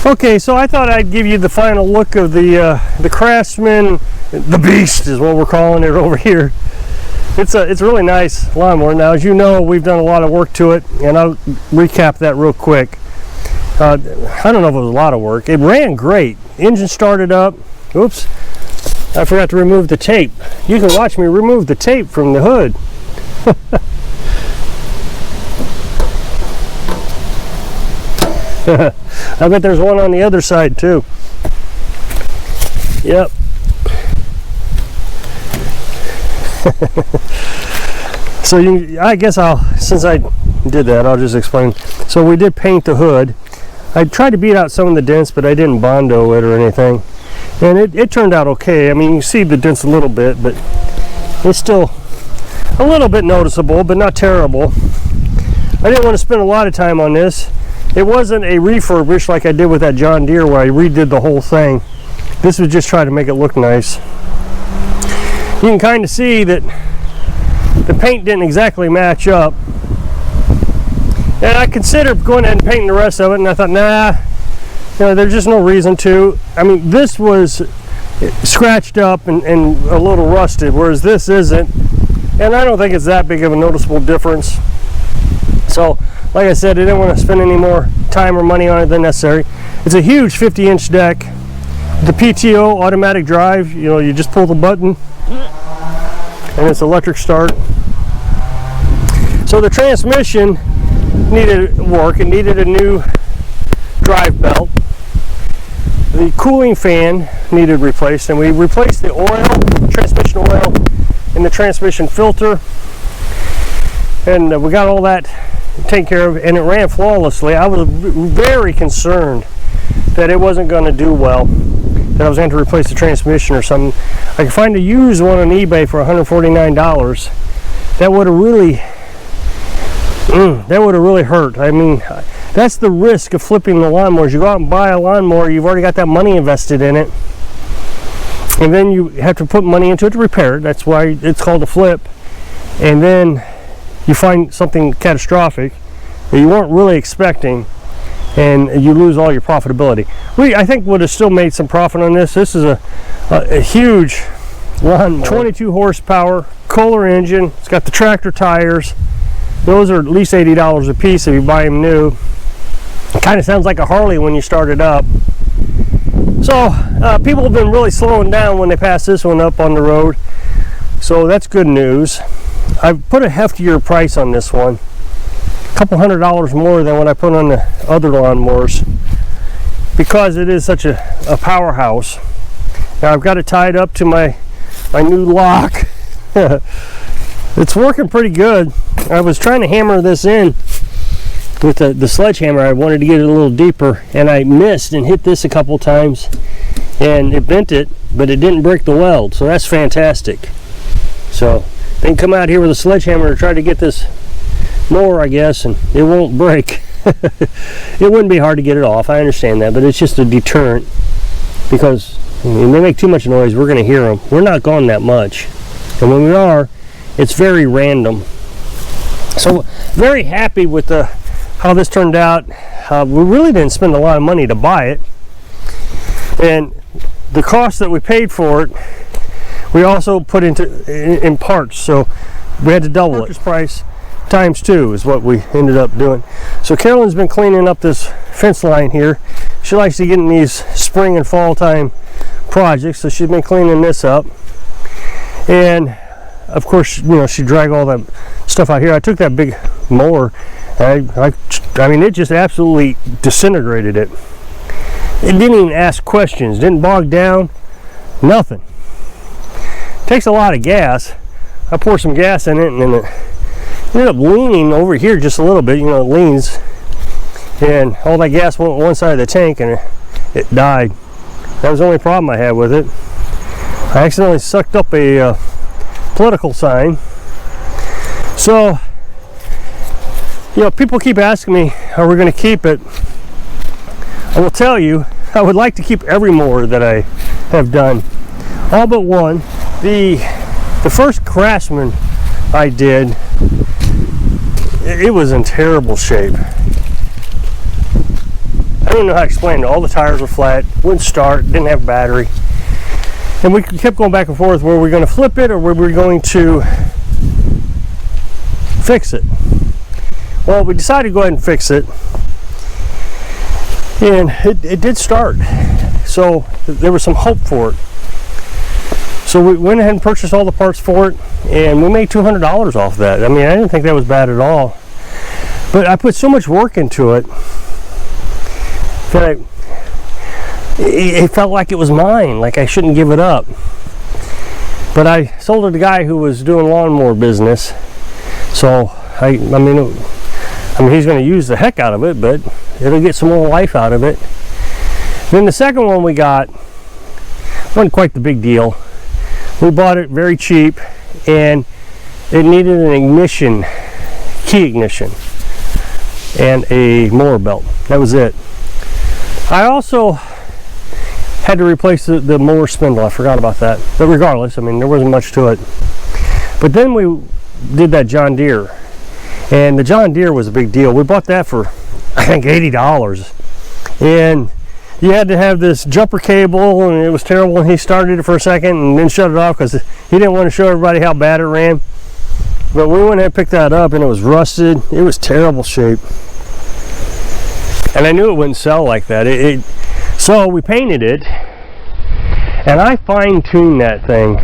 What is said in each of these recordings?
Okay, so I thought I'd give you the final look of the Craftsman, the Beast is what we're calling it over here. It's a really nice lawnmower. Now, as you know, we've done a lot of work to it, and I'll recap that real quick. I don't know if it was a lot of work. It ran great. Engine started up. Oops, I forgot to remove the tape. You can watch me remove the tape from the hood. I bet there's one on the other side too. Yep. So I guess since I did that, I'll just explain. So we did paint the hood. I tried to beat out some of the dents, but I didn't Bondo it or anything. And it turned out okay. I mean, you see the dents a little bit, but it's still a little bit noticeable, but not terrible. I didn't want to spend a lot of time on this. It wasn't a refurbish like I did with that John Deere where I redid the whole thing. This was just trying to make it look nice. You can kind of see that the paint didn't exactly match up. And I considered going ahead and painting the rest of it, and I thought, nah, there's just no reason to. I mean, this was scratched up and a little rusted, whereas this isn't. And I don't think it's that big of a noticeable difference. So, like I said, I didn't want to spend any more time or money on it than necessary. It's a huge 50-inch deck. The PTO automatic drive, you just pull the button and it's electric start. So the transmission needed work. It needed a new drive belt. The cooling fan needed replaced, and we replaced the oil, transmission oil, and the transmission filter. And we got all that taken care of, and it ran flawlessly. I was very concerned that it wasn't going to do well, that I was going to replace the transmission or something. I could find a used one on eBay for $149. That would have really hurt. I mean, that's the risk of flipping the lawnmowers. You go out and buy a lawnmower, you've already got that money invested in it, and then you have to put money into it to repair it. That's why it's called a flip. And then you find something catastrophic that you weren't really expecting, and you lose all your profitability. I think would have still made some profit on this. This is a huge lawnmower. 22 horsepower, Kohler engine. It's got the tractor tires. Those are at least $80 a piece if you buy them new. It kind of sounds like a Harley when you start it up. So people have been really slowing down when they pass this one up on the road. So that's good news. I've put a heftier price on this one, a couple $100 more than what I put on the other lawnmowers, because it is such a powerhouse. Now I've got it tied up to my new lock. It's working pretty good. I was trying to hammer this in with the sledgehammer. I wanted to get it a little deeper, and I missed and hit this a couple times, and it bent it, but it didn't break the weld, so that's fantastic. So then come out here with a sledgehammer to try to get this mower, I guess, and it won't break. It wouldn't be hard to get it off, I understand that, but it's just a deterrent, because when they make too much noise, we're going to hear them. We're not gone that much, and when we are, it's very random. So very happy with how this turned out. We really didn't spend a lot of money to buy it, and the cost that we paid for it, we also put in parts, so we had to double it. Purchase price times 2 is what we ended up doing. So Carolyn's been cleaning up this fence line here. She likes to get in these spring and fall time projects, so she's been cleaning this up. And of course, she dragged all that stuff out here. I took that big mower, and I mean, it just absolutely disintegrated it. It didn't even ask questions, didn't bog down, nothing. Takes a lot of gas. I poured some gas in it, and then it ended up leaning over here just a little bit. It leans, and all that gas went one side of the tank, and it died. That was the only problem I had with it. I accidentally sucked up a political sign. So, people keep asking me, are we going to keep it? I will tell you, I would like to keep every mower that I have done, all but one. The first Craftsman I did, it was in terrible shape. I don't know how to explain it. All the tires were flat, wouldn't start, didn't have a battery. And we kept going back and forth, were we going to flip it or were we going to fix it? Well, we decided to go ahead and fix it. And it did start. So there was some hope for it. So we went ahead and purchased all the parts for it, and we made $200 off that. I mean, I didn't think that was bad at all. But I put so much work into it that it felt like it was mine, like I shouldn't give it up. But I sold it to a guy who was doing lawnmower business. So, I mean, he's going to use the heck out of it, but it'll get some more life out of it. Then the second one we got wasn't quite the big deal. We bought it very cheap, and it needed an ignition, key ignition, and a mower belt. That was it. I also had to replace the mower spindle. I forgot about that. But regardless, I mean, there wasn't much to it. But then we did that John Deere, and the John Deere was a big deal. We bought that for, I think, $80. And you had to have this jumper cable, and it was terrible, and he started it for a second and then shut it off because he didn't want to show everybody how bad it ran. But we went ahead and picked that up, and it was rusted. It was terrible shape. And I knew it wouldn't sell like that. So we painted it, and I fine-tuned that thing.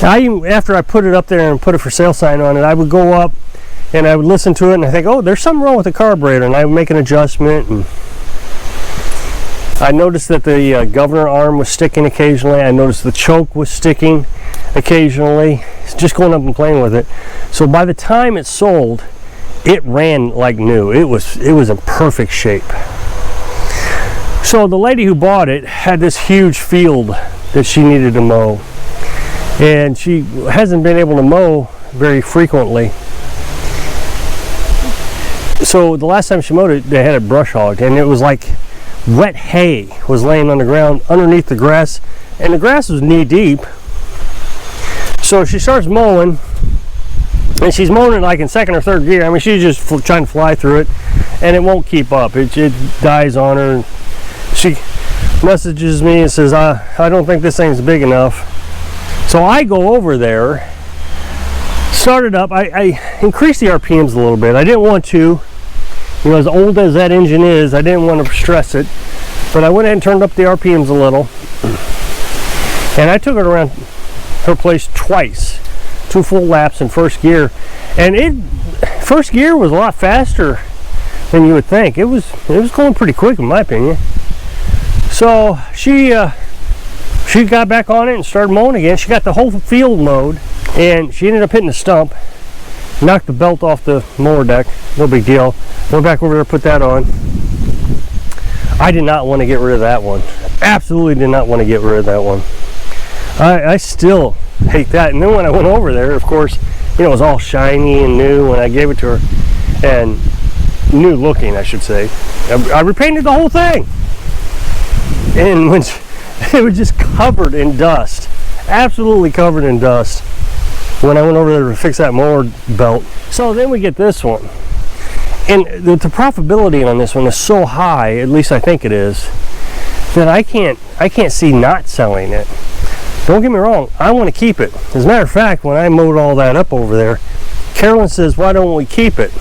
After I put it up there and put a for sale sign on it, I would go up and I would listen to it, and I think, oh, there's something wrong with the carburetor, and I would make an adjustment. And I noticed that the governor arm was sticking occasionally. I noticed the choke was sticking occasionally. Just going up and playing with it. So by the time it sold, it ran like new. It was in perfect shape. So the lady who bought it had this huge field that she needed to mow, and she hasn't been able to mow very frequently. So the last time she mowed it, they had it brush hogged, and it was like wet hay was laying on the ground underneath the grass, and the grass was knee deep. So she starts mowing, and she's mowing it like in second or third gear. I mean, she's just trying to fly through it, and it won't keep up. It dies on her, and she messages me and says, I don't think this thing's big enough. So I go over there, start it up. I increased the RPMs a little bit. I didn't want to. You know, as old as that engine is, I didn't want to stress it, but I went ahead and turned up the RPMs a little, and I took it around her place twice, 2 full laps in first gear, and first gear was a lot faster than you would think. It was going pretty quick in my opinion. So she got back on it and started mowing again. She got the whole field mowed, and she ended up hitting a stump. Knocked the belt off the mower deck, no big deal. Went back over there, put that on. I did not want to get rid of that one. Absolutely did not want to get rid of that one. I still hate that. And then when I went over there, of course, you know, it was all shiny and new when I gave it to her, and new looking, I should say. I repainted the whole thing, and when it was just covered in dust, absolutely covered in dust, when I went over there to fix that mower belt. So then we get this one, and the profitability on this one is so high, at least I think it is, that I can't see not selling it. Don't get me wrong, I want to keep it. As a matter of fact, when I mowed all that up over there, Carolyn says, why don't we keep it?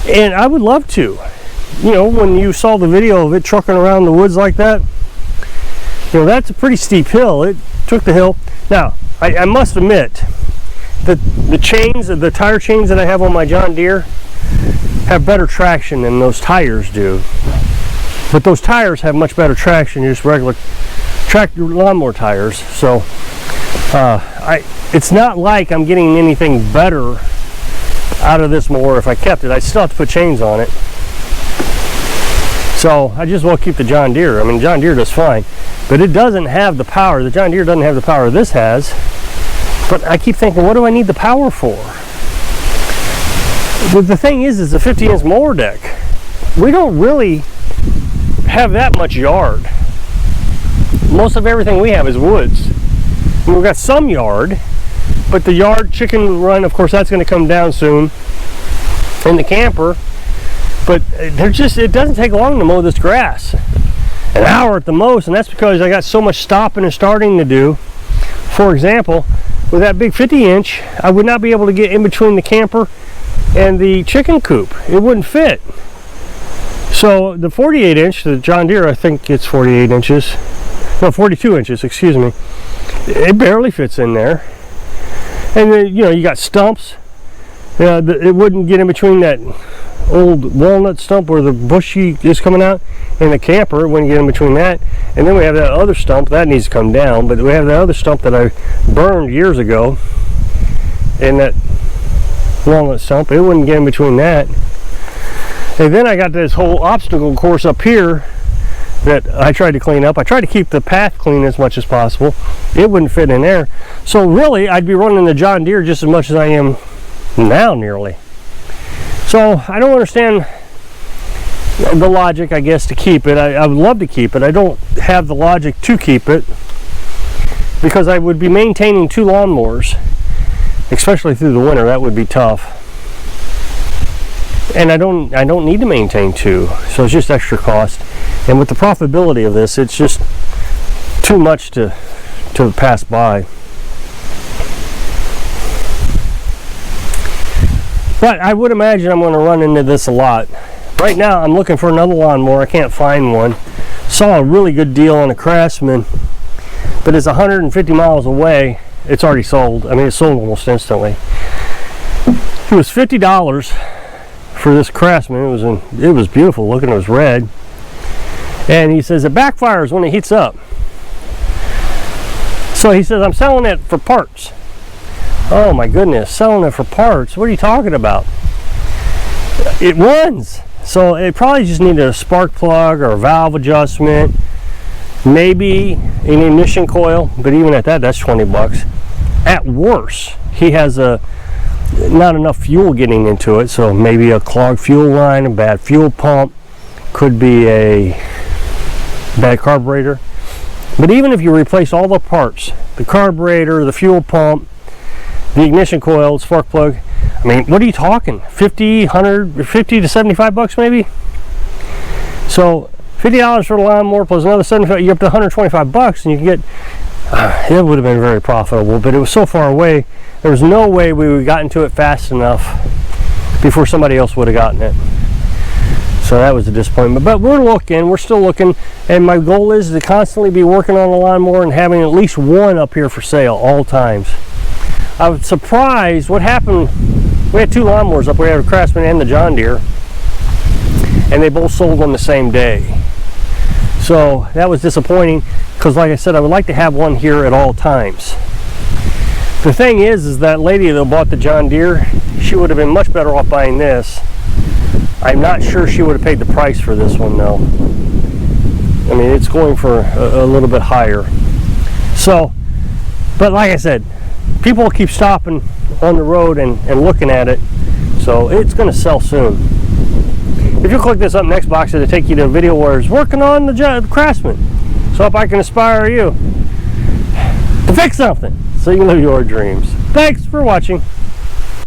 And I would love to. You know, when you saw the video of it trucking around the woods like that, you know, that's a pretty steep hill. It took the hill. Now, I must admit that the tire chains that I have on my John Deere have better traction than those tires do. But those tires have much better traction than just regular tractor lawnmower tires. So it's not like I'm getting anything better out of this mower if I kept it. I still have to put chains on it. So I just will keep the John Deere. I mean, John Deere does fine, but it doesn't have the power. The John Deere doesn't have the power this has. But I keep thinking, what do I need the power for? But the thing is a 50-inch mower deck. We don't really have that much yard. Most of everything we have is woods. And we've got some yard, but the yard chicken run, of course, that's going to come down soon. And the camper, But it doesn't take long to mow this grass. An hour at the most, and that's because I got so much stopping and starting to do. For example, with that big 50-inch, I would not be able to get in between the camper and the chicken coop. It wouldn't fit. So the 48-inch, the John Deere, I think it's 48 inches. No, 42 inches, excuse me. It barely fits in there. And then, you got stumps. It wouldn't get in between that old walnut stump where the bushy is coming out and the camper. It wouldn't get in between that. And then we have that other stump that needs to come down, but we have that other stump that I burned years ago, and that walnut stump, it wouldn't get in between that. And then I got this whole obstacle course up here that I tried to clean up. I tried to keep the path clean as much as possible. It wouldn't fit in there. So really, I'd be running the John Deere just as much as I am now, nearly. So I don't understand the logic, I guess, to keep it. I would love to keep it. I don't have the logic to keep it because I would be maintaining 2 lawnmowers, especially through the winter. That would be tough. And I don't need to maintain 2, so it's just extra cost. And with the profitability of this, it's just too much to pass by. But I would imagine I'm going to run into this a lot. Right now, I'm looking for another lawnmower. I can't find one. Saw a really good deal on a Craftsman, but it's 150 miles away. It's already sold. I mean, it sold almost instantly. It was $50 for this Craftsman. It was beautiful looking. It was red. And he says it backfires when it heats up. So he says, I'm selling it for parts. Oh my goodness, selling it for parts? What are you talking about? It runs. So it probably just needed a spark plug or a valve adjustment, maybe an ignition coil, but even at that, that's 20 bucks. At worst, he has not enough fuel getting into it, so maybe a clogged fuel line, a bad fuel pump, could be a bad carburetor. But even if you replace all the parts, the carburetor, the fuel pump, the ignition coil, spark plug, I mean, what are you talking? 50, 100, 50 to 75 bucks maybe? So $50 for the lawnmower plus another 75, you're up to 125 bucks, and you can get, it would have been very profitable, but it was so far away, there was no way we would have gotten to it fast enough before somebody else would have gotten it. So that was a disappointment. But we're still looking, and my goal is to constantly be working on the lawnmower and having at least one up here for sale all times. I was surprised what happened. We had 2 lawnmowers up. We had a Craftsman and the John Deere, and they both sold on the same day. So that was disappointing because, like I said, I would like to have one here at all times. The thing is that lady that bought the John Deere, she would have been much better off buying this. I'm not sure she would have paid the price for this one though. I mean, it's going for a little bit higher. So, but like I said, people keep stopping on the road and looking at it, so it's going to sell soon. If you click this up next box, it'll take you to a video where it's working on the Craftsman. So if I can inspire you to fix something so you can live your dreams. Thanks for watching.